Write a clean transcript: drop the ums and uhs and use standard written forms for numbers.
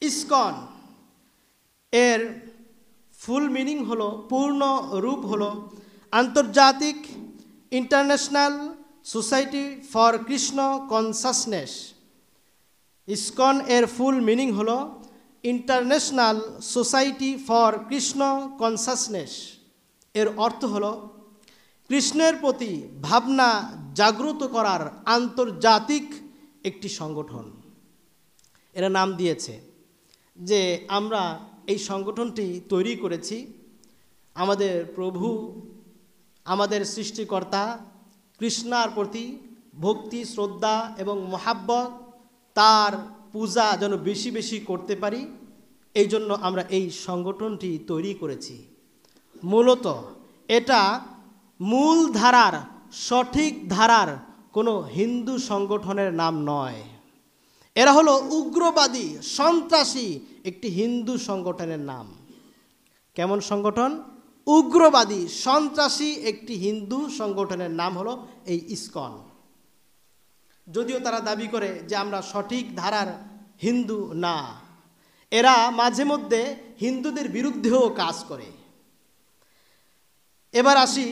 ISKCON এর full meaning হলো, পূর্ণ রূপ হলো আন্তর্জাতিক international society for Krishna consciousness. ISKCON এর ফুল মিনিং হলো international society for Krishna consciousness. এর অর্থ হলো কৃষ্ণের প্রতি ভাবনা জাগ্রত করার আন্তর্জাতিক একটি সংগঠন। এরা নাম দিয়েছে যে আমরা এই সংগঠনটি তৈরি করেছি আমাদের প্রভু, আমাদের সৃষ্টিকর্তা কৃষ্ণার প্রতি ভক্তি, শ্রদ্ধা এবং মহাব্বত, তার পূজা যেন বেশি বেশি করতে পারি, এই জন্য আমরা এই সংগঠনটি তৈরি করেছি। মূলত এটা মূল ধারার, সঠিক ধারার কোনো হিন্দু সংগঠনের নাম নয়। এরা হলো উগ্রবাদী, সন্ত্রাসী একটি হিন্দু সংগঠনের নাম। কেমন সংগঠন? উগ্রবাদী, সন্ত্রাসী একটি হিন্দু সংগঠনের নাম হলো এই ইসকন। যদিও তারা দাবি করে যে আমরা সঠিক ধারার হিন্দু না, এরা মাঝে মধ্যে হিন্দুদের বিরুদ্ধেও কাজ করে। এবার আসি